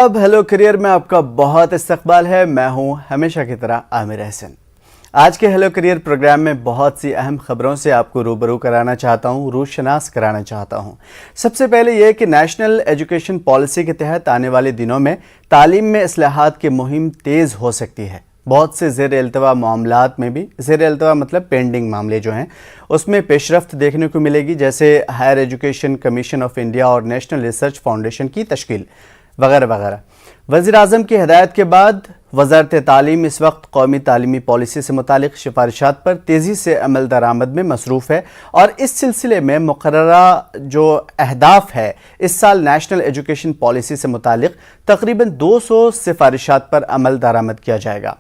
अब hello career में आपका बहुत इस्तकबाल है। मैं हूं हमेशा की तरह आमिर अहसन। आज के हेलो करियर प्रोग्राम में बहुत सी अहम खबरों से आपको रूबरू कराना चाहता हूं, रूशनास कराना चाहता हूं। सबसे पहले यह कि नेशनल एजुकेशन पॉलिसी के तहत आने वाले दिनों में तालीम में इस्लाहात की मुहिम तेज़ हो सकती है। बहुत से ज़ेर इल्तवा मामलात में भी, ज़ेर इल्तवा मतलब पेंडिंग मामले जो हैं, उसमें पेशरफ्त देखने को मिलेगी, जैसे higher education commission of India और नेशनल रिसर्च फाउंडेशन की तश्कील वगैरह वगैरह। वज़ीर-ए-आज़म की हिदायत के बाद वज़ारत तालीम इस वक्त कौमी तालीमी पॉलिसी से मुतालिक सिफारिशात पर तेज़ी से अमल दरामद में मसरूफ़ है और इस सिलसिले में मुकर्ररा जो अहदाफ है, इस साल नेशनल एजुकेशन पॉलिसी से मुतालिक तकरीबन 200 सिफारिशात पर अमल दरामद किया जाएगा।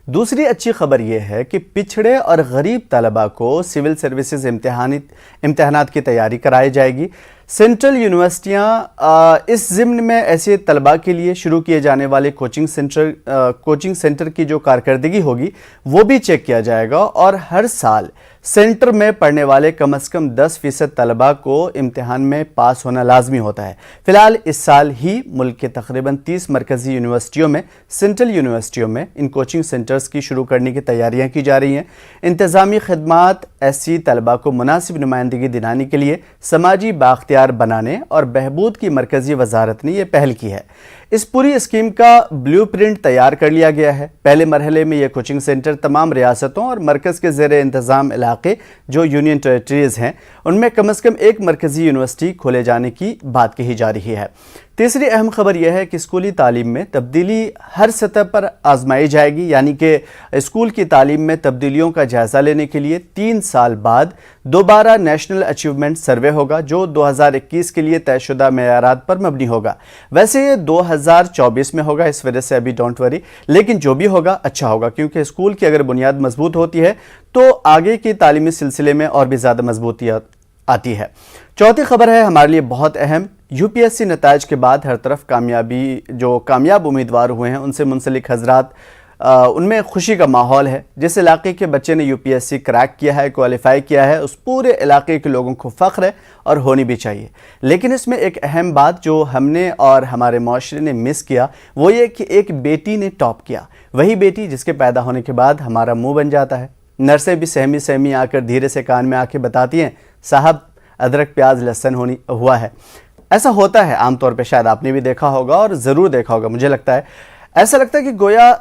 दूसरी अच्छी खबर यह है कि पिछड़े और गरीब तलबा को सिविल सर्विसेज इम्तहानात की तैयारी कराई जाएगी। सेंट्रल यूनिवर्सिटियाँ इस ज़िम्न में ऐसे तलबा के लिए शुरू किए जाने वाले कोचिंग सेंटर की जो कारकर्दगी होगी वो भी चेक किया जाएगा और हर साल सेंटर में पढ़ने वाले कम से कम 10% तलबा को इम्तिहान में पास होना लाजमी होता है। फिलहाल इस साल ही मुल्क के तकरीबन 30 मरकज़ी यूनिवर्सिटियों में, सेंट्रल यूनिवर्सिटियों में इन कोचिंग सेंटर्स की शुरू करने की तैयारियां की जा रही हैं। इंतज़ामी खदमात ऐसी तलबा को मुनासिब नुमाइंदगी दिलाने के लिए समाजी बाख्तियार बनाने और बहबूद की मरकज़ी वजारत ने यह पहल की है। इस पूरी स्कीम का ब्लूप्रिंट तैयार कर लिया गया है। पहले मरहले में यह कोचिंग सेंटर तमाम रियासतों और मरकज़ के ज़ेर इंतज़ाम इलाके जो यूनियन टेरेटरीज़ हैं, उनमें कम से कम एक मरकज़ी यूनिवर्सिटी खोले जाने की बात कही जा रही है। तीसरी अहम खबर यह है कि स्कूली तालीम में तब्दीली हर सतह पर आजमाई जाएगी, यानी कि स्कूल की तालीम में तब्दीलियों का जायज़ा लेने के लिए 3 साल बाद दोबारा नेशनल अचीवमेंट सर्वे होगा, जो 2021 के लिए तयशुदा मेयारात पर मबनी होगा। वैसे ये 2024 में होगा, इस वजह से अभी डोंट वरी, लेकिन जो भी होगा अच्छा होगा, क्योंकि स्कूल की अगर बुनियाद मजबूत होती है तो आगे की तालीमी सिलसिले में और भी ज़्यादा मजबूती आती है। चौथी खबर है हमारे लिए बहुत अहम। यूपीएससी नताइज के बाद हर तरफ कामयाब उम्मीदवार हुए हैं, उनसे मुंसलिक हजरात, उनमें खुशी का माहौल है। जिस इलाके के बच्चे ने यूपीएससी क्रैक किया है, क्वालिफाई किया है, उस पूरे इलाके के लोगों को फ़ख्र है और होनी भी चाहिए। लेकिन इसमें एक अहम बात जो हमने और हमारे माशरे ने मिस किया, वो ये कि एक बेटी ने टॉप किया। वही बेटी जिसके पैदा होने के बाद हमारा मुंह बन जाता है। नर्सें भी सहमी सहमी आकर धीरे से कान में आके बताती हैं, साहब अदरक प्याज लहसुन हुआ है। ऐसा होता है आमतौर पे, शायद आपने भी देखा होगा और ज़रूर देखा होगा। मुझे लगता है, ऐसा लगता है कि गोया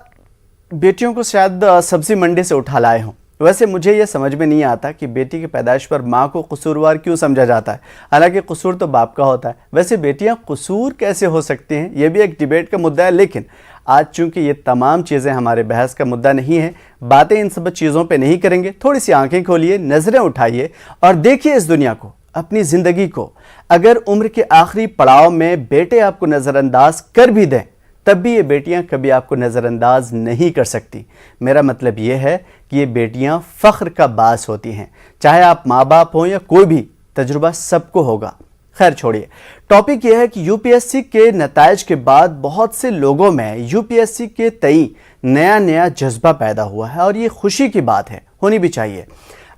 बेटियों को शायद सब्जी मंडी से उठा लाए हों। वैसे मुझे ये समझ में नहीं आता कि बेटी की पैदाइश पर माँ को कसूरवार क्यों समझा जाता है, हालांकि कसूर तो बाप का होता है। वैसे बेटियाँ कसूर कैसे हो सकती हैं, ये भी एक डिबेट का मुद्दा है। लेकिन आज चूंकि ये तमाम चीज़ें हमारे बहस का मुद्दा नहीं है, बातें इन सब चीज़ों पर नहीं करेंगे। थोड़ी सी आंखें खोलिए, नज़रें उठाइए और देखिए इस दुनिया को, अपनी ज़िंदगी को। अगर उम्र के आखिरी पड़ाव में बेटे आपको नज़रअंदाज कर भी दें, तब भी ये बेटियां कभी आपको नज़रअंदाज नहीं कर सकती। मेरा मतलब ये है कि ये बेटियां फ़ख्र का बास होती हैं, चाहे आप माँ बाप हों या कोई भी, तजुर्बा सबको होगा। खैर छोड़िए, टॉपिक यह है कि यूपीएससी के नताइज के बाद बहुत से लोगों में यूपीएससी के तई नया जज्बा पैदा हुआ है और ये खुशी की बात है, होनी भी चाहिए।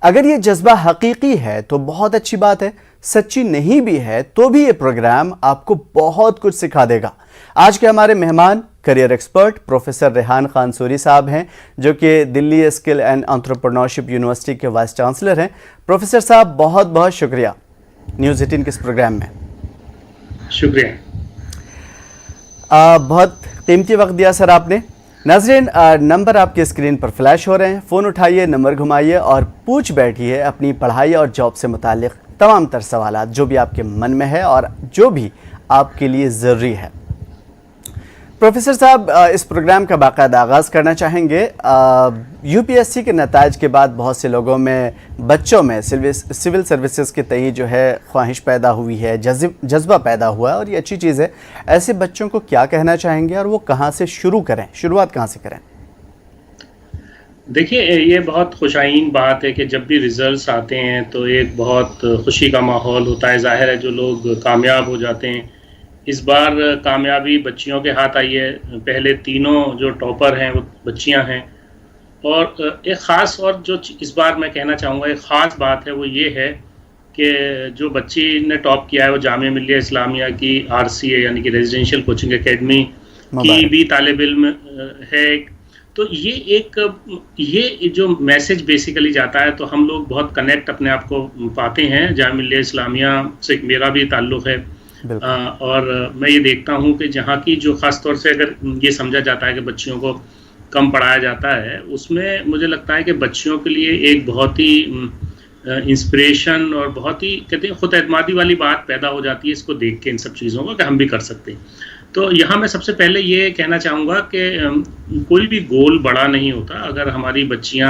अगर ये जज्बा हकीकी है तो बहुत अच्छी बात है, सच्ची नहीं भी है तो भी ये प्रोग्राम आपको बहुत कुछ सिखा देगा। आज के हमारे मेहमान career expert professor Rehan Khan Suri साहब हैं, जो कि Delhi skill and entrepreneurship university के वाइस चांसलर हैं। प्रोफेसर साहब, बहुत बहुत शुक्रिया न्यूज़ 18 के इस प्रोग्राम में। शुक्रिया। बहुत कीमती वक्त दिया सर आपने। नाज़रीन, नंबर आपके स्क्रीन पर फ्लैश हो रहे हैं, फ़ोन उठाइए, नंबर घुमाइए और पूछ बैठिए अपनी पढ़ाई और जॉब से मुतालिक तमाम तर सवालात जो भी आपके मन में है और जो भी आपके लिए ज़रूरी है। प्रोफेसर साहब, इस प्रोग्राम का बाकायदा आगाज़ करना चाहेंगे। यूपीएससी के नताइज के बाद बहुत से लोगों में, बच्चों में सिविल सर्विसेज के तय जो है ख्वाहिश पैदा हुई है, जज्बा पैदा हुआ है और ये अच्छी चीज़ है। ऐसे बच्चों को क्या कहना चाहेंगे और वो कहाँ से शुरू करें, शुरुआत कहाँ से करें? देखिए, ये बहुत खुशाइन बात है कि जब भी रिज़ल्ट्स आते हैं तो एक बहुत खुशी का माहौल होता है। ज़ाहिर है जो लोग कामयाब हो जाते हैं, इस बार कामयाबी बच्चियों के हाथ आई है। पहले तीनों जो टॉपर हैं वो बच्चियां हैं। और एक ख़ास, और जो इस बार मैं कहना चाहूँगा एक ख़ास बात है, वो ये है कि जो बच्ची ने टॉप किया है वो जामिया मिल्लिया इस्लामिया की RCA यानी कि रेजिडेंशियल कोचिंग एकेडमी की भी तालिब इल्म है। तो ये जो मैसेज बेसिकली जाता है, तो हम लोग बहुत कनेक्ट अपने आप को पाते हैं। जामिया मिल्लिया इस्लामिया से मेरा भी ताल्लुक़ है, और मैं ये देखता हूँ कि जहाँ की जो ख़ास तौर से अगर ये समझा जाता है कि बच्चियों को कम पढ़ाया जाता है, उसमें मुझे लगता है कि बच्चियों के लिए एक बहुत ही इंस्पिरेशन और बहुत ही कहते हैं खुद एतमादी वाली बात पैदा हो जाती है इसको देख के, इन सब चीज़ों को कि हम भी कर सकते हैं। तो यहाँ मैं सबसे पहले ये कहना चाहूँगा कि कोई भी गोल बड़ा नहीं होता। अगर हमारी बच्चियाँ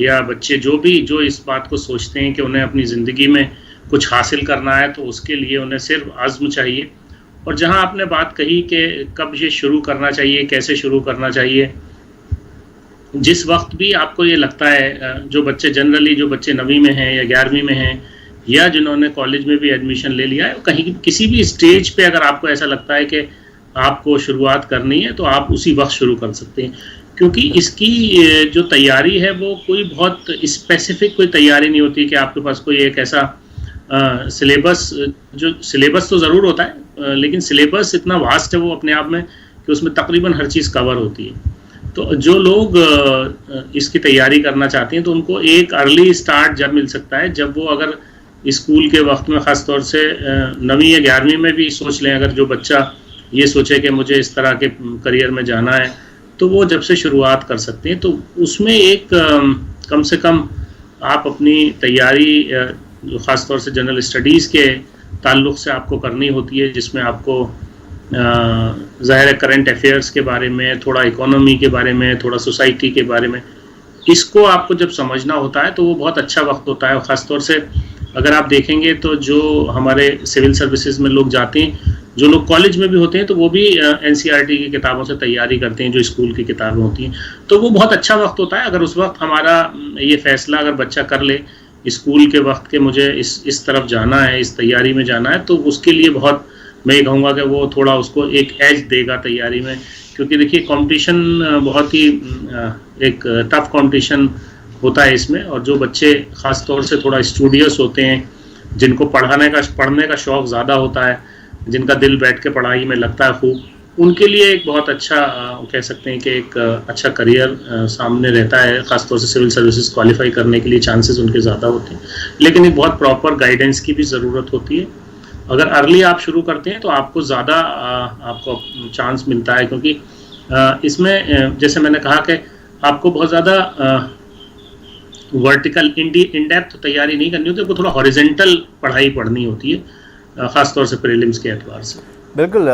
या बच्चे जो इस बात को सोचते हैं कि उन्हें अपनी ज़िंदगी में कुछ हासिल करना है, तो उसके लिए उन्हें सिर्फ अज़्म चाहिए। और जहाँ आपने बात कही कि कब ये शुरू करना चाहिए, कैसे शुरू करना चाहिए, जिस वक्त भी आपको ये लगता है, जो बच्चे 9वीं में हैं या 11वीं में हैं, या जिन्होंने कॉलेज में भी एडमिशन ले लिया है, कहीं किसी भी स्टेज पे अगर आपको ऐसा लगता है कि आपको शुरुआत करनी है, तो आप उसी वक्त शुरू कर सकते हैं। क्योंकि इसकी जो तैयारी है वो कोई बहुत स्पेसिफिक कोई तैयारी नहीं होती कि आपके पास कोई एक ऐसा सिलेबस तो ज़रूर होता है, लेकिन सिलेबस इतना वास्ट है वो अपने आप में कि उसमें तकरीबन हर चीज़ कवर होती है। तो जो लोग इसकी तैयारी करना चाहते हैं, तो उनको एक अर्ली स्टार्ट जब मिल सकता है, जब वो अगर स्कूल के वक्त में ख़ास तौर से 9वीं या 11वीं में भी सोच लें, अगर जो बच्चा ये सोचे कि मुझे इस तरह के करियर में जाना है, तो वो जब से शुरुआत कर सकते हैं। तो उसमें एक कम से कम आप अपनी तैयारी जो ख़ास तौर से जनरल स्टडीज़ के ताल्लुक़ से आपको करनी होती है, जिसमें आपको ज़ाहिर है करंट अफेयर्स के बारे में, थोड़ा इकोनॉमी के बारे में, थोड़ा सोसाइटी के बारे में, इसको आपको जब समझना होता है तो वो बहुत अच्छा वक्त होता है। और ख़ास तौर से अगर आप देखेंगे तो जो हमारे सिविल सर्विसेज में लोग जाते हैं, जो लोग कॉलेज में भी होते हैं, तो वो भी NCERT की किताबों से तैयारी करते हैं, जो स्कूल की किताबें होती हैं। तो वो बहुत अच्छा वक्त होता है। अगर उस वक्त हमारा ये फ़ैसला अगर बच्चा कर ले स्कूल के वक्त के मुझे इस तरफ जाना है, इस तैयारी में जाना है, तो उसके लिए बहुत मैं ये कहूँगा कि वो थोड़ा उसको एक एज देगा तैयारी में। क्योंकि देखिए कंपटीशन बहुत ही एक टफ कंपटीशन होता है इसमें, और जो बच्चे ख़ास तौर से थोड़ा स्टूडियस होते हैं, जिनको पढ़ने का शौक़ ज़्यादा होता है, जिनका दिल बैठ के पढ़ाई में लगता है खूब, उनके लिए एक बहुत अच्छा कह सकते हैं कि एक अच्छा करियर सामने रहता है। ख़ास तौर से सिविल सर्विसेज क्वालिफाई करने के लिए चांसेस उनके ज़्यादा होते हैं, लेकिन एक बहुत प्रॉपर गाइडेंस की भी ज़रूरत होती है। अगर अर्ली आप शुरू करते हैं तो आपको ज़्यादा आपको चांस मिलता है, क्योंकि इसमें जैसे मैंने कहा कि आपको बहुत ज़्यादा वर्टिकल इन डेप्थ तैयारी नहीं करनी होती, आपको थोड़ा हॉरिजेंटल पढ़ाई पढ़नी होती है, ख़ास तौर से प्रीलिम्स के एतबार से। बिल्कुल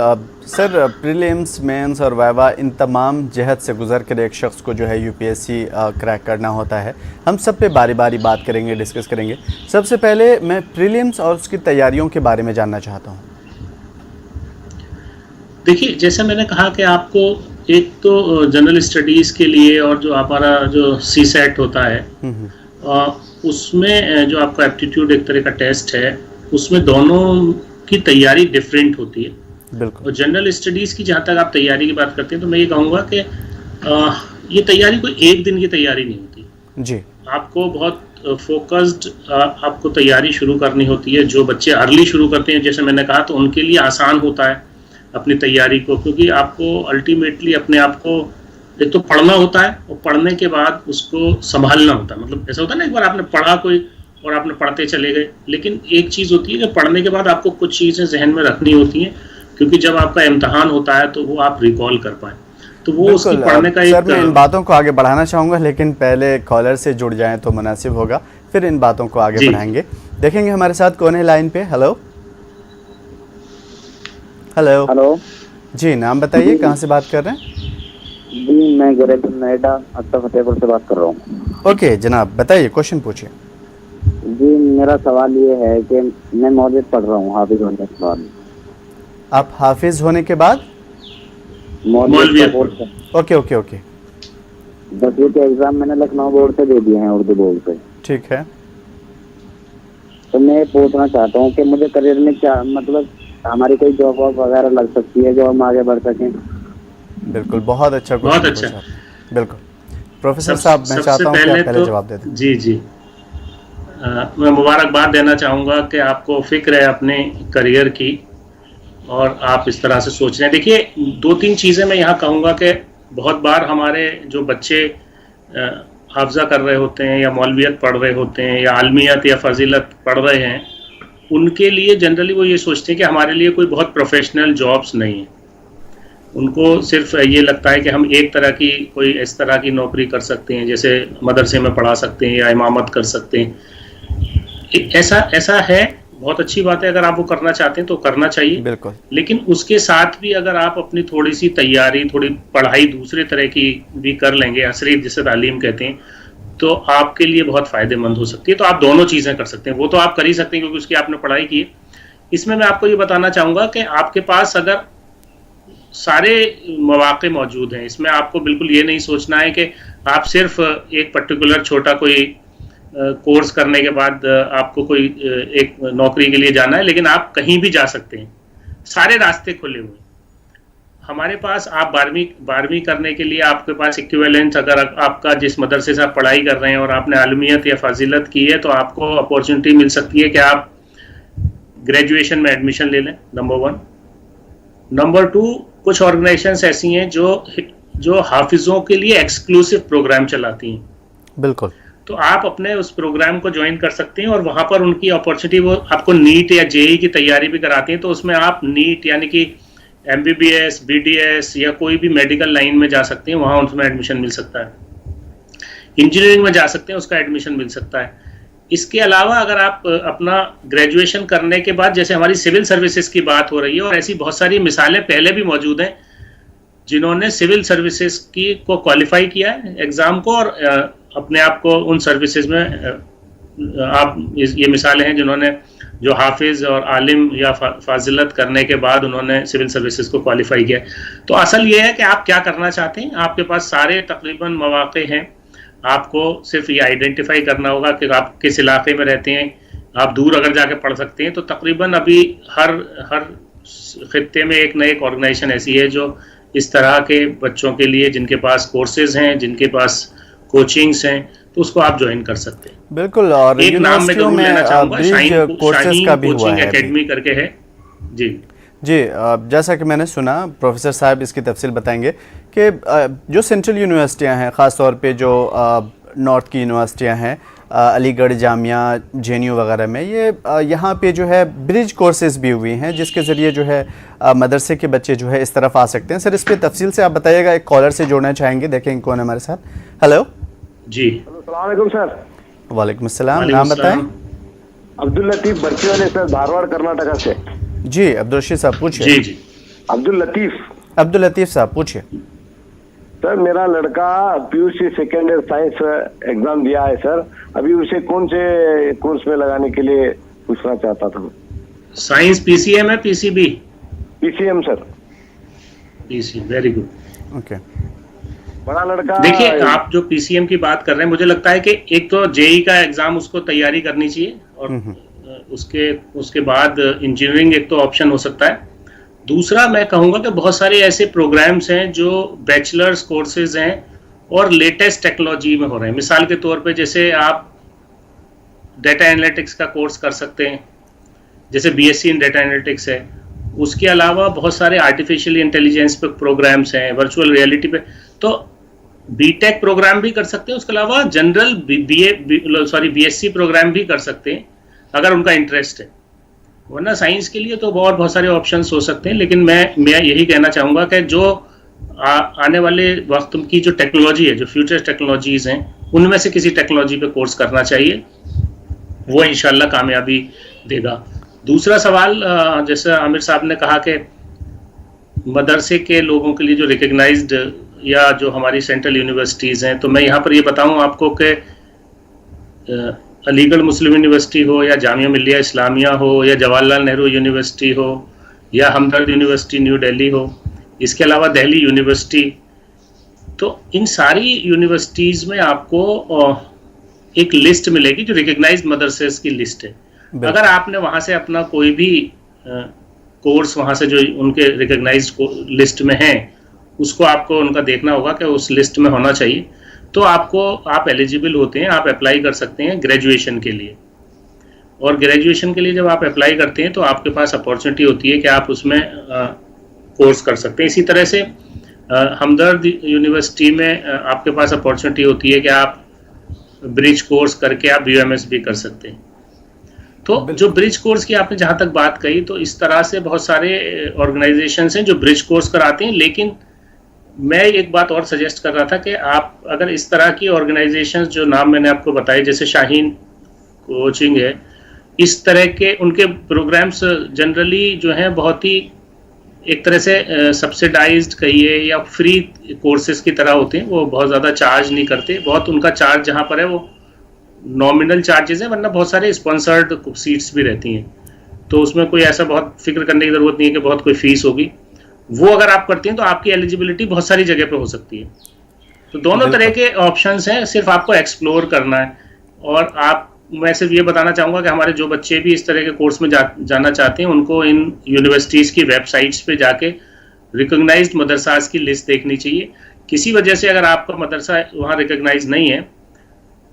सर, प्रीलिम्स, मेंस और वाइवा, इन तमाम जहत से गुजर कर एक शख्स को जो है UPSC क्रैक करना होता है। हम सब पे बारी बारी बात करेंगे, डिस्कस करेंगे। सबसे पहले मैं प्रीलिम्स और उसकी तैयारियों के बारे में जानना चाहता हूँ। देखिए, जैसे मैंने कहा कि आपको एक तो जनरल स्टडीज़ के लिए और जो हमारा जो CSAT होता है, उसमें जो आपका एप्टीट्यूड एक तरह का टेस्ट है, उसमें दोनों की तैयारी डिफरेंट होती है। बिल्कुल। और जनरल स्टडीज़ की जहाँ तक आप तैयारी की बात करते हैं, तो मैं ये कहूँगा कि ये तैयारी कोई एक दिन की तैयारी नहीं होती जी। आपको बहुत फोकस्ड आपको तैयारी शुरू करनी होती है। जो बच्चे अर्ली शुरू करते हैं, जैसे मैंने कहा, तो उनके लिए आसान होता है अपनी तैयारी को, क्योंकि आपको अल्टीमेटली अपने आप को एक तो पढ़ना होता है, और पढ़ने के बाद उसको संभालना होता है। मतलब ऐसा होता है ना, एक बार आपने पढ़ा कोई और आपने पढ़ते चले गए, लेकिन एक चीज़ होती है कि पढ़ने के बाद आपको कुछ चीज़ें जहन में रखनी होती हैं, क्योंकि जब आपका इम्तहान होता है तो वो आप रिकॉल कर पाएँ। तो वो उसकी पढ़ने का सर, मैं इन बातों को आगे बढ़ाना चाहूँगा, लेकिन पहले कॉलर से जुड़ जाएं तो मुनासिब होगा, फिर इन बातों को आगे बढ़ाएंगे। देखेंगे हमारे साथ कौन है लाइन पे। हेलो हेलो हेलो जी, नाम बताइए, कहाँ से बात कर रहे हैं? जी, मैं ग्रेटर नोएडा अत्ता फतेहपुर से बात कर रहा हूँ। ओके जनाब, बताइए, क्वेश्चन पूछिए। जी, मेरा सवाल ये है कि मैं मौलिद पढ़ रहा हूँ हाफिज होने के बाद। आप हाफिज होने के बाद मौलवी? Okay okay okay. 10वीं के एग्जाम मैंने लखनऊ बोर्ड से दे दिए हैं, उर्दू बोर्ड से। ठीक है। तो मैं पूछना चाहता हूँ कि मुझे करियर में क्या, मतलब हमारी कोई जॉब वगैरह लग सकती है जो हम आगे बढ़ सकें? बिल्कुल, बहुत अच्छा बहुत अच्छा। बिल्कुल प्रोफेसर साहब, मैं चाहता हूँ कि आप पहले जवाब दे दें। जी मैं मुबारकबाद देना चाहूँगा कि आपको फ़िक्र है अपने करियर की, और आप इस तरह से सोच रहे हैं। देखिए, 2-3 चीज़ें मैं यहाँ कहूँगा कि बहुत बार हमारे जो बच्चे हाफ़िज़ा कर रहे होते हैं या मौलवियत पढ़ रहे होते हैं या आलमियत या फजीलत पढ़ रहे हैं, उनके लिए जनरली वो ये सोचते हैं कि हमारे लिए कोई बहुत प्रोफेशनल जॉब्स नहीं है। उनको सिर्फ ये लगता है कि हम एक तरह की कोई इस तरह की नौकरी कर सकते हैं, जैसे मदरसे में पढ़ा सकते हैं या इमामत कर सकते हैं। ऐसा है, बहुत अच्छी बात है। अगर आप वो करना चाहते हैं तो करना चाहिए, बिल्कुल। लेकिन उसके साथ भी अगर आप अपनी थोड़ी सी तैयारी, थोड़ी पढ़ाई दूसरे तरह की भी कर लेंगे, असरी जिसे तालीम कहते हैं, तो आपके लिए बहुत फ़ायदेमंद हो सकती है। तो आप दोनों चीज़ें कर सकते हैं। वो तो आप कर ही सकते हैं क्योंकि उसकी आपने पढ़ाई की है। इसमें मैं आपको ये बताना चाहूँगा कि आपके पास अगर सारे मौके मौजूद हैं, इसमें आपको बिल्कुल ये नहीं सोचना है कि आप सिर्फ एक पर्टिकुलर छोटा कोई कोर्स करने के बाद आपको कोई एक नौकरी के लिए जाना है, लेकिन आप कहीं भी जा सकते हैं। सारे रास्ते खुले हुए हमारे पास। आप 12वीं करने के लिए आपके पास इक्विवेलेंट, अगर आपका जिस मदरसे से आप पढ़ाई कर रहे हैं और आपने आलमियत या फाजिलत की है, तो आपको अपॉर्चुनिटी मिल सकती है कि आप ग्रेजुएशन में एडमिशन ले लें, नंबर 1। नंबर 2, कुछ ऑर्गेनाइजेशंस ऐसी हैं जो हाफिजों के लिए एक्सक्लूसिव प्रोग्राम चलाती हैं। बिल्कुल। तो आप अपने उस प्रोग्राम को ज्वाइन कर सकते हैं और वहाँ पर उनकी अपॉर्चुनिटी, वो आपको नीट या जेईई की तैयारी भी कराती हैं। तो उसमें आप नीट यानी कि MBBS, BDS या कोई भी मेडिकल लाइन में जा सकते हैं, वहाँ उसमें एडमिशन मिल सकता है। इंजीनियरिंग में जा सकते हैं, उसका एडमिशन मिल सकता है। इसके अलावा अगर आप अपना ग्रेजुएशन करने के बाद, जैसे हमारी सिविल सर्विसेज की बात हो रही है, और ऐसी बहुत सारी मिसालें पहले भी मौजूद हैं जिन्होंने सिविल सर्विसेज को क्वालिफाई किया है एग्ज़ाम को, और अपने आप को उन सर्विसेज में ये मिसालें हैं जिन्होंने, जो हाफिज और आलिम या फाजिलत करने के बाद उन्होंने सिविल सर्विसेज को क्वालिफाई किया। तो असल ये है कि आप क्या करना चाहते हैं। आपके पास सारे तकरीबन मौके हैं, आपको सिर्फ ये आइडेंटिफाई करना होगा कि आप किस इलाके में रहते हैं। आप दूर अगर जाके पढ़ सकते हैं, तो तकरीबन अभी हर खित्ते में एक न एक ऑर्गेनाइजेशन ऐसी है जो इस तरह के बच्चों के लिए, जिनके पास कोर्सेज हैं, जिनके पास कोचिंग्स हैं, तो उसको आप ज्वाइन कर सकते हैं। बिल्कुल। और एक नाम मैं जरूर लेना चाहूंगा, शाहीन कोचिंग एकेडमी करके है। जी जी, जैसा कि मैंने सुना, प्रोफेसर साहब इसकी तफसील बताएंगे कि जो सेंट्रल यूनिवर्सिटियां हैं, ख़ास तौर पे जो नॉर्थ की यूनिवर्सिटियां हैं, अलीगढ़ जामिया, JNU वगैरह में, ये यहाँ पे जो है ब्रिज कोर्सेज भी हुई हैं, जिसके ज़रिए जो है मदरसे के बच्चे जो है इस तरफ आ सकते हैं। सर, इस पर तफसील से आप बताइएगा। एक कॉलर से जोड़ना चाहेंगे, देखें कौन है हमारे साथ। हेलो जी, अस्सलाम वालेकुम सर। वालेकुम अस्सलाम। नाम बताएं। अब्दुल लतीफ़ बर्चीवाले सर, धारवाड़ कर्नाटका से। जी, अब्दुल रशीद साहब पूछिए। जी जी, अब्दुल लतीफ़ साहब पूछिए। सर, मेरा लड़का PUC second year science exam दिया है सर। अभी उसे कौन से कोर्स में लगाने के लिए पूछना चाहता था। साइंस PCM है, PCB? PCM sir. PC, very good. Okay. बड़ा लड़का, देखिए, आप जो PCM की बात कर रहे हैं, मुझे लगता है कि एक तो JEE का एग्जाम उसको तैयारी करनी चाहिए, और उसके बाद इंजीनियरिंग एक तो ऑप्शन हो सकता है। दूसरा मैं कहूँगा कि बहुत सारे ऐसे प्रोग्राम्स हैं जो बैचलर्स कोर्सेज हैं और लेटेस्ट टेक्नोलॉजी में हो रहे हैं। मिसाल के तौर पे जैसे आप डेटा एनालिटिक्स का कोर्स कर सकते हैं, जैसे BSc इन डेटा एनालिटिक्स है। उसके अलावा बहुत सारे आर्टिफिशियल इंटेलिजेंस पे प्रोग्राम्स हैं, वर्चुअल रियलिटी पे, तो BTech प्रोग्राम भी कर सकते हैं। उसके अलावा जनरल BSc प्रोग्राम भी कर सकते हैं अगर उनका इंटरेस्ट है। वरना साइंस के लिए तो बहुत सारे ऑप्शंस हो सकते हैं, लेकिन मैं यही कहना चाहूँगा कि जो आने वाले वक्त की जो टेक्नोलॉजी है, जो फ्यूचर टेक्नोलॉजीज़ हैं, उनमें से किसी टेक्नोलॉजी पे कोर्स करना चाहिए, वो इंशाल्लाह कामयाबी देगा। दूसरा सवाल, जैसे आमिर साहब ने कहा कि मदरसे के लोगों के लिए जो रिकग्नाइज्ड या जो हमारी सेंट्रल यूनिवर्सिटीज़ हैं, तो मैं यहाँ पर ये बताऊँ आपको कि अलीगढ़ मुस्लिम यूनिवर्सिटी हो या जामिया मिल्लिया इस्लामिया हो या जवाहरलाल नेहरू यूनिवर्सिटी हो या हमदर्द यूनिवर्सिटी न्यू दिल्ली हो, इसके अलावा दिल्ली यूनिवर्सिटी, तो इन सारी यूनिवर्सिटीज़ में आपको एक लिस्ट मिलेगी जो रिकग्नाइज्ड मदरसेस की लिस्ट है। अगर आपने वहाँ से अपना कोई भी कोर्स वहाँ से जो उनके रिकग्नाइज्ड लिस्ट में है, उसको आपको उनका देखना होगा कि उस लिस्ट में होना चाहिए, तो आप एलिजिबल होते हैं, आप अप्लाई कर सकते हैं ग्रेजुएशन के लिए। और ग्रेजुएशन के लिए जब आप अप्लाई करते हैं तो आपके पास अपॉर्चुनिटी होती है कि आप उसमें कोर्स कर सकते हैं। इसी तरह से हमदर्द यूनिवर्सिटी में आपके पास अपॉर्चुनिटी होती है कि आप ब्रिज कोर्स करके आप BUMS भी कर सकते हैं। तो जो ब्रिज कोर्स की आपने जहां तक बात कही, तो इस तरह से बहुत सारे ऑर्गेनाइजेशंस हैं जो ब्रिज कोर्स कराते हैं। लेकिन मैं एक बात और सजेस्ट कर रहा था कि आप अगर इस तरह की ऑर्गेनाइजेशंस जो नाम मैंने आपको बताए, जैसे शाहीन कोचिंग है, इस तरह के उनके प्रोग्राम्स जनरली जो हैं बहुत ही एक तरह से सब्सिडाइज्ड कहिए या फ्री कोर्सेज की तरह होते हैं। वो बहुत ज़्यादा चार्ज नहीं करते, बहुत उनका चार्ज जहाँ पर है वो नॉमिनल चार्जेस हैं, वरना बहुत सारे स्पॉन्सर्ड सीट्स भी रहती हैं। तो उसमें कोई ऐसा बहुत फिक्र करने की ज़रूरत नहीं है कि बहुत कोई फीस होगी। वो अगर आप करते हैं तो आपकी एलिजिबिलिटी बहुत सारी जगह पे हो सकती है। तो दोनों तरह के ऑप्शंस हैं, सिर्फ आपको एक्सप्लोर करना है। और आप, मैं सिर्फ ये बताना चाहूँगा कि हमारे जो बच्चे भी इस तरह के कोर्स में जाना चाहते हैं, उनको इन यूनिवर्सिटीज़ की वेबसाइट्स पे जाके रिकॉग्नाइज्ड मदरसास की लिस्ट देखनी चाहिए। किसी वजह से अगर आपका मदरसा वहाँ रिकॉग्नाइज नहीं है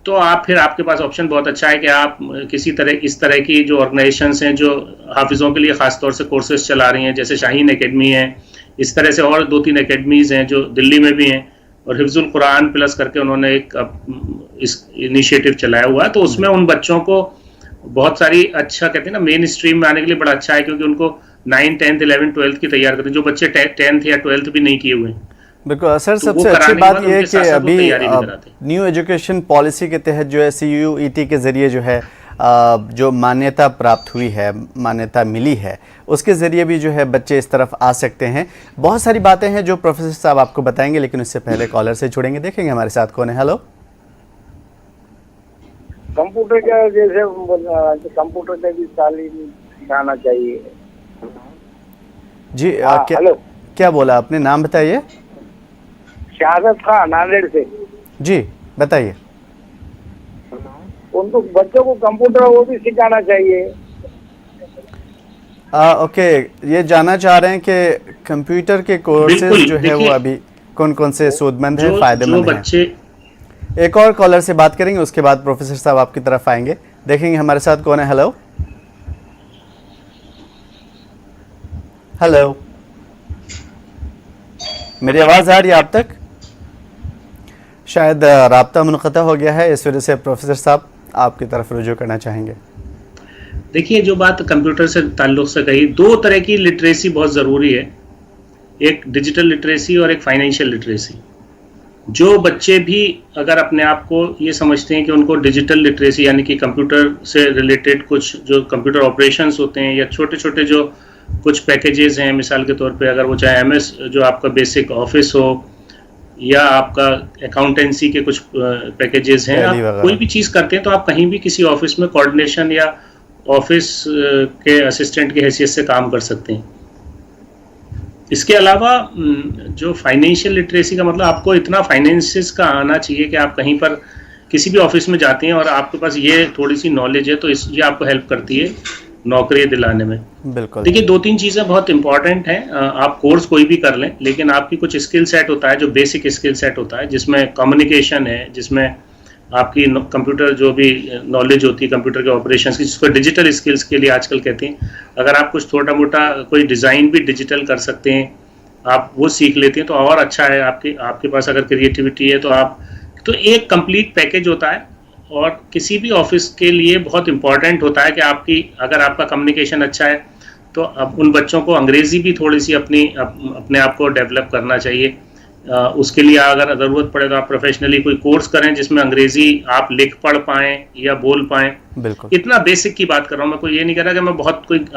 तो आप फिर आपके पास ऑप्शन बहुत अच्छा है कि आप किसी तरह इस तरह की जो ऑर्गेनाइजेशंस हैं जो हाफिज़ों के लिए ख़ास तौर से कोर्सेज चला रही हैं, जैसे शाहीन एकेडमी है, इस तरह से और 2-3 एकेडमीज़ हैं जो दिल्ली में भी हैं, और हिफ्जुल कुरान प्लस करके उन्होंने एक इस इनिशिएटिव चलाया हुआ है। तो उसमें उन बच्चों को बहुत सारी, अच्छा कहते हैं ना, मेन स्ट्रीम में आने के लिए बड़ा अच्छा है, क्योंकि उनको 9, 10, 11, 12 की तैयार करते हैं, जो बच्चे 10th या 12th भी नहीं किए हुए हैं। बिल्कुल सर, सबसे अच्छी बात यह है कि अभी न्यू एजुकेशन पॉलिसी के तहत जो है CUET के ज़रिए जो है जो मान्यता प्राप्त हुई है, मान्यता मिली है, उसके ज़रिए भी जो है बच्चे इस तरफ आ सकते हैं। बहुत सारी बातें हैं जो प्रोफेसर साहब आपको बताएंगे, लेकिन उससे पहले कॉलर से जुड़ेंगे, देखेंगे हमारे साथ कौन है। हेलो, कंप्यूटर का जैसे कंप्यूटर का भी तालीम सिखाना चाहिए जी। हेलो, क्या बोला आपने, नाम बताइए। शहादत खान, नांदेड़ से। जी बताइए। उनको बच्चों को कंप्यूटर वो भी सिखाना चाहिए। ओके, ये जानना चाह रहे हैं कि कंप्यूटर के कोर्सेज जो है वो अभी कौन कौन से सूदमंद है, फायदेमंद है। एक और कॉलर से बात करेंगे, उसके बाद प्रोफेसर साहब आपकी तरफ आएंगे, देखेंगे हमारे साथ कौन है। हेलो हेलो, मेरी आवाज़ आ रही है आप तक? शायद राब्ता मुनक़ता हो गया है, इस वजह से प्रोफेसर साहब आपकी तरफ रुजू करना चाहेंगे। देखिए, जो बात कंप्यूटर से ताल्लुक़ से कही, 2 तरह की लिटरेसी बहुत ज़रूरी है, एक डिजिटल लिटरेसी और एक फाइनेंशियल लिटरेसी। जो बच्चे भी अगर अपने आप को ये समझते हैं कि उनको डिजिटल लिटरेसी यानी कि कंप्यूटर से रिलेटेड कुछ जो कंप्यूटर ऑपरेशंस होते हैं या छोटे छोटे जो कुछ पैकेजेस हैं, मिसाल के तौर पे अगर वो चाहे MS जो आपका बेसिक ऑफिस हो या आपका अकाउंटेंसी के कुछ पैकेजेस हैं, आप कोई भी चीज़ करते हैं तो आप कहीं भी किसी ऑफिस में कोऑर्डिनेशन या ऑफिस के असिस्टेंट की हैसियत से काम कर सकते हैं। इसके अलावा जो फाइनेंशियल लिटरेसी का मतलब, आपको इतना फाइनेंसिस का आना चाहिए कि आप कहीं पर किसी भी ऑफिस में जाते हैं और आपके पास ये थोड़ी सी नॉलेज है, तो ये आपको हेल्प करती है नौकरी दिलाने में। बिल्कुल। देखिए, 2-3 चीज़ें बहुत इंपॉर्टेंट हैं। आप कोर्स कोई भी कर लें, लेकिन आपकी कुछ स्किल सेट होता है जो बेसिक स्किल सेट होता है, जिसमें कम्युनिकेशन है, जिसमें आपकी कंप्यूटर जो भी नॉलेज होती है कंप्यूटर के ऑपरेशंस की, जिसको डिजिटल स्किल्स के लिए आजकल कहते हैं। अगर आप कुछ छोटा मोटा कोई डिज़ाइन भी डिजिटल कर सकते हैं, आप वो सीख लेते हैं तो और अच्छा है। आपके पास अगर क्रिएटिविटी है तो एक कंप्लीट पैकेज होता है। और किसी भी ऑफिस के लिए बहुत इंपॉर्टेंट होता है कि अगर आपका कम्युनिकेशन अच्छा है तो अब उन बच्चों को अंग्रेज़ी भी थोड़ी सी अपने आप को डेवलप करना चाहिए। उसके लिए अगर ज़रूरत पड़े तो आप प्रोफेशनली कोई कोर्स करें जिसमें अंग्रेज़ी आप लिख पढ़ पाएँ या बोल पाएँ। बिल्कुल। इतना बेसिक की बात कर रहा हूँ मैं, कोई ये नहीं कह रहा कि मैं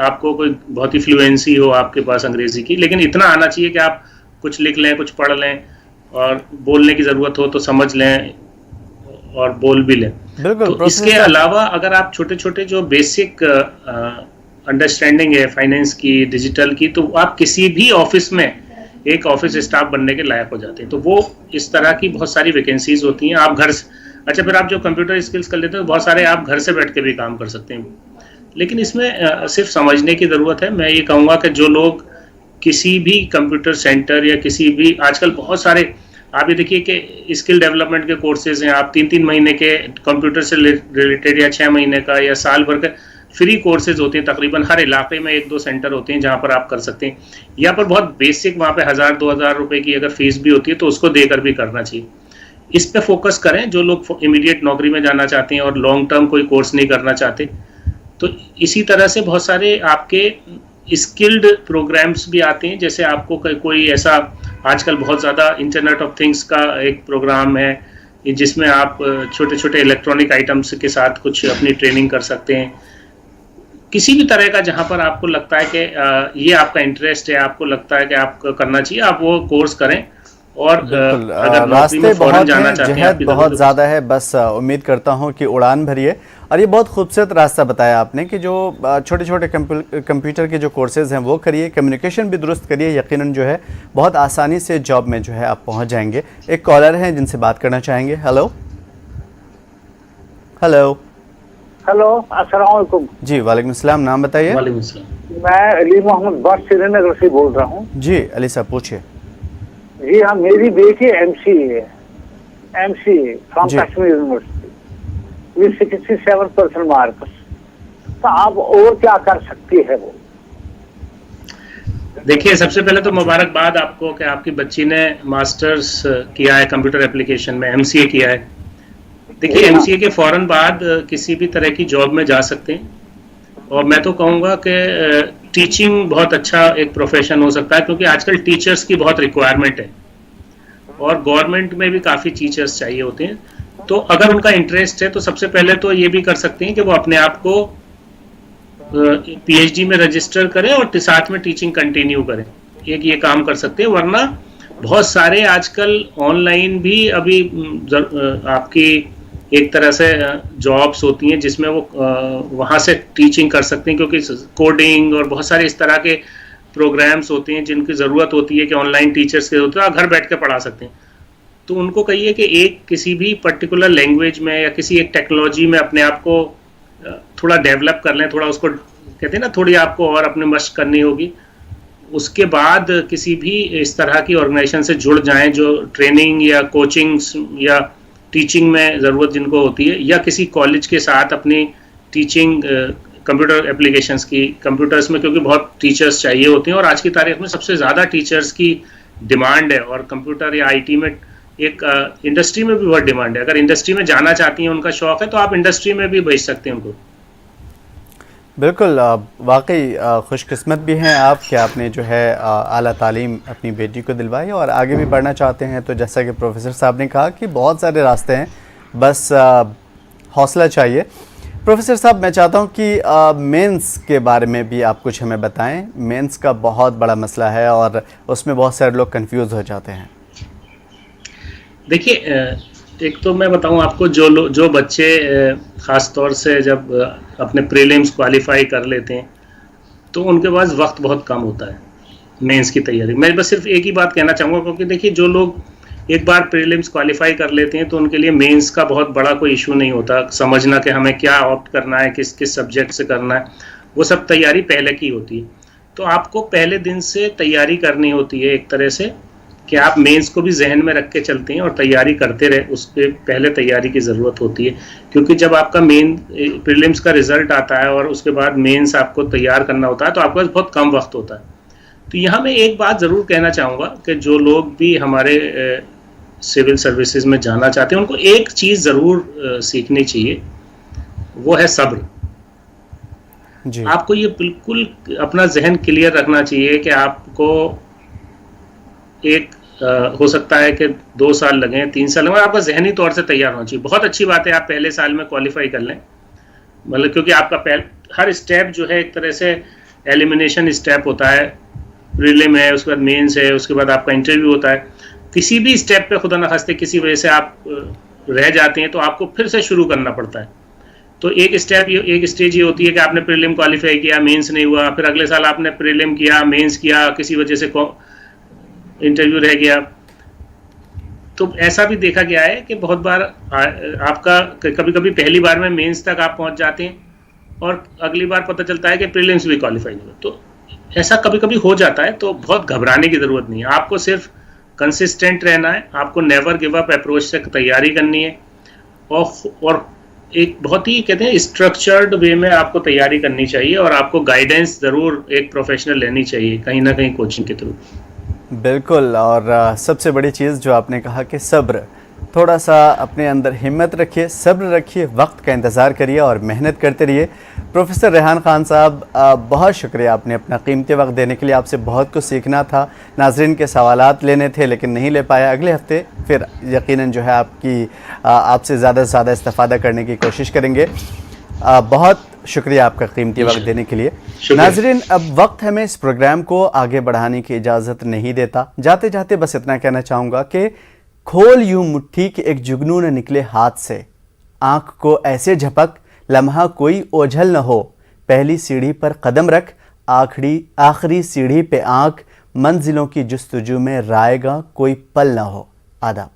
आपको कोई बहुत ही फ्लुएंसी हो आपके पास अंग्रेज़ी की, लेकिन इतना आना चाहिए कि आप कुछ लिख लें, कुछ पढ़ लें, और बोलने की ज़रूरत हो तो समझ लें और बोल भी लें। तो इसके अलावा अगर आप छोटे छोटे जो बेसिक अंडरस्टैंडिंग है फाइनेंस की, डिजिटल की, तो आप किसी भी ऑफिस में एक ऑफिस स्टाफ बनने के लायक हो जाते हैं। तो वो इस तरह की बहुत सारी वैकेंसीज होती हैं। आप घर से, अच्छा, फिर आप जो कंप्यूटर स्किल्स कर लेते हैं, बहुत सारे आप घर से बैठ के भी काम कर सकते हैं। लेकिन इसमें सिर्फ समझने की ज़रूरत है। मैं ये कहूँगा कि जो लोग किसी भी कंप्यूटर सेंटर या किसी भी, आजकल बहुत सारे, आप ये देखिए कि स्किल डेवलपमेंट के कोर्सेज हैं, आप 3-3 महीने के कंप्यूटर से रिलेटेड या 6 महीने का या साल भर का, फ्री कोर्सेज होते हैं, तकरीबन हर इलाके में 1-2 सेंटर होते हैं जहाँ पर आप कर सकते हैं। यहाँ पर बहुत बेसिक, वहाँ पे 1000-2000 रुपए की अगर फीस भी होती है तो उसको देकर भी करना चाहिए। इस पे फोकस करें जो लोग इमीडिएट नौकरी में जाना चाहते हैं और लॉन्ग टर्म कोई कोर्स नहीं करना चाहते। तो इसी तरह से बहुत सारे आपके स्किल्ड प्रोग्राम्स भी आते हैं, जैसे आपको कोई ऐसा, आजकल बहुत ज़्यादा इंटरनेट ऑफ थिंग्स का एक प्रोग्राम है जिसमें आप छोटे छोटे इलेक्ट्रॉनिक आइटम्स के साथ कुछ अपनी ट्रेनिंग कर सकते हैं। किसी भी तरह का जहाँ पर आपको लगता है कि ये आपका इंटरेस्ट है, आपको लगता है कि आपको करना चाहिए, आप वो कोर्स करें। और अगर रास्ते बहुत हैं, जहद बहुत ज़्यादा है, बस उम्मीद करता हूँ कि उड़ान भरिए। और ये बहुत खूबसूरत रास्ता बताया आपने कि जो छोटे छोटे कंप्यूटर के जो कोर्सेज़ हैं वो करिए, कम्युनिकेशन भी दुरुस्त करिए, यकीनन जो है बहुत आसानी से जॉब में जो है आप पहुँच जाएंगे। एक कॉलर हैं जिनसे बात करना चाहेंगे। हेलो हेलो हेलो, अस्सलाम वालेकुम। जी वालेकुम सलाम, नाम बताइए। वालेकुम सलाम। मैं अली मोहम्मद बट श्रीनगर से बोल रहा हूँ। जी अली साहब पूछिए। जी हाँ, मेरी बेटी एमसीए फ्रॉम जी। Kashmir university with 67% marks. तो आप और क्या कर सकती है वो? देखिए, सबसे पहले तो मुबारकबाद आपको कि आपकी बच्ची ने मास्टर्स किया है कंप्यूटर एप्लीकेशन में, एमसीए किया है। देखिए, एमसीए के फौरन बाद किसी भी तरह की जॉब में जा सकते हैं, और मैं तो कहूँगा कि टीचिंग बहुत अच्छा एक प्रोफेशन हो सकता है, क्योंकि आजकल टीचर्स की बहुत रिक्वायरमेंट है और गवर्नमेंट में भी काफ़ी टीचर्स चाहिए होते हैं। तो अगर उनका इंटरेस्ट है तो सबसे पहले तो ये भी कर सकते हैं कि वो अपने आप को पीएचडी में रजिस्टर करें और साथ में टीचिंग कंटिन्यू करें, एक ये काम कर सकते हैं। वरना बहुत सारे आजकल ऑनलाइन भी अभी आपकी एक तरह से जॉब्स होती हैं जिसमें वो वहाँ से टीचिंग कर सकते हैं, क्योंकि कोडिंग और बहुत सारे इस तरह के प्रोग्राम्स होते हैं जिनकी ज़रूरत होती है कि ऑनलाइन टीचर्स के होते हैं, आप घर बैठ के पढ़ा सकते हैं। तो उनको कहिए कि एक किसी भी पर्टिकुलर लैंग्वेज में या किसी एक टेक्नोलॉजी में अपने आप को थोड़ा डेवलप कर लें, थोड़ा उसको कहते हैं ना, थोड़ी आपको और अपने मशक करनी होगी। उसके बाद किसी भी इस तरह की ऑर्गेनाइजेशन से जुड़ जाएं जो ट्रेनिंग या कोचिंग्स या टीचिंग में ज़रूरत जिनको होती है, या किसी कॉलेज के साथ अपनी टीचिंग कंप्यूटर एप्लीकेशंस की, कंप्यूटर्स में, क्योंकि बहुत टीचर्स चाहिए होते हैं और आज की तारीख में सबसे ज़्यादा टीचर्स की डिमांड है। और कंप्यूटर या आईटी में एक इंडस्ट्री में भी बहुत डिमांड है। अगर इंडस्ट्री में जाना चाहती हैं, उनका शौक़ है, तो आप इंडस्ट्री में भी भेज सकते हैं उनको। बिल्कुल, वाकई खुशकिस्मत भी हैं आप कि आपने जो है आला तालीम अपनी बेटी को दिलवाई और आगे भी पढ़ना चाहते हैं। तो जैसा कि प्रोफेसर साहब ने कहा कि बहुत सारे रास्ते हैं, बस हौसला चाहिए। प्रोफेसर साहब, मैं चाहता हूं कि मेंस के बारे में भी आप कुछ हमें बताएं। मेंस का बहुत बड़ा मसला है और उसमें बहुत सारे लोग कंफ्यूज हो जाते हैं। देखिए, एक तो मैं बताऊं आपको, जो बच्चे ख़ास तौर से जब अपने प्रीलिम्स क्वालिफाई कर लेते हैं तो उनके पास वक्त बहुत कम होता है मेंस की तैयारी। मैं बस सिर्फ एक ही बात कहना चाहूँगा, क्योंकि देखिए, जो लोग एक बार प्रीलिम्स क्वालिफाई कर लेते हैं तो उनके लिए मेंस का बहुत बड़ा कोई इशू नहीं होता, समझना कि हमें क्या ऑप्ट करना है, किस किस सब्जेक्ट से करना है, वो सब तैयारी पहले की होती है। तो आपको पहले दिन से तैयारी करनी होती है एक तरह से, कि आप मेंस को भी जहन में रख के चलते हैं और तैयारी करते रहे। उसके पहले तैयारी की ज़रूरत होती है, क्योंकि जब आपका मेन प्रीलिम्स का रिजल्ट आता है और उसके बाद मेंस आपको तैयार करना होता है तो आपके पास बहुत कम वक्त होता है। तो यहाँ मैं एक बात ज़रूर कहना चाहूँगा कि जो लोग भी हमारे सिविल सर्विसेज में जाना चाहते हैं, उनको एक चीज़ ज़रूर सीखनी चाहिए, वो है सब्र। जी। आपको ये बिल्कुल अपना जहन क्लियर रखना चाहिए कि आपको एक हो सकता है कि 2 साल लगें, 3 साल लगें, आपका जहनी तौर से तैयार होना चाहिए। बहुत अच्छी बात है आप पहले साल में क्वालिफाई कर लें, मतलब क्योंकि आपका हर स्टेप जो है एक तरह से एलिमिनेशन स्टेप होता है। प्रीलिम है, उसके बाद मेंस है, उसके बाद आपका इंटरव्यू होता है। किसी भी स्टेप पे खुदा न खास्ते किसी वजह से आप रह जाते हैं तो आपको फिर से शुरू करना पड़ता है। तो एक स्टेज ये होती है कि आपने प्रीलिम क्वालिफाई किया, मेंस नहीं हुआ, फिर अगले साल आपने प्रीलिम किया, मेंस किया, किसी वजह से इंटरव्यू रह गया। तो ऐसा भी देखा गया है कि बहुत बार आपका कभी कभी पहली बार में मेंस तक आप पहुंच जाते हैं और अगली बार पता चलता है कि प्रीलिम्स भी क्वालिफाई नहीं हुआ। तो ऐसा कभी कभी हो जाता है, तो बहुत घबराने की ज़रूरत नहीं है। आपको सिर्फ कंसिस्टेंट रहना है, आपको नेवर गिव अप अप्रोच से तैयारी करनी है और एक बहुत ही कहते हैं स्ट्रक्चर्ड वे में आपको तैयारी करनी चाहिए और आपको गाइडेंस ज़रूर एक प्रोफेशनल लेनी चाहिए कहीं ना कहीं कोचिंग के थ्रू। बिल्कुल। और सबसे बड़ी चीज़ जो आपने कहा कि सब्र, थोड़ा सा अपने अंदर हिम्मत रखिए, सब्र रखिए, वक्त का इंतज़ार करिए और मेहनत करते रहिए। प्रोफेसर रेहान खान साहब, बहुत शुक्रिया, आपने अपना कीमती वक्त देने के लिए। आपसे बहुत कुछ सीखना था, नाजरीन के सवालात लेने थे लेकिन नहीं ले पाया। अगले हफ्ते फिर यकीनन जो है आपसे ज़्यादा से ज़्यादा इस्तेफादा करने की कोशिश करेंगे। बहुत शुक्रिया आपका कीमती वक्त देने के लिए। नाजरीन, अब वक्त हमें इस प्रोग्राम को आगे बढ़ाने की इजाज़त नहीं देता। जाते जाते बस इतना कहना चाहूँगा कि खोल यूं मुट्ठी के एक जुगनू न निकले हाथ से, आंख को ऐसे झपक लम्हा कोई ओझल न हो, पहली सीढ़ी पर कदम रख आखिरी सीढ़ी पे आंख, मंजिलों की जुस्तजू में रायगा कोई पल न हो। आदाब।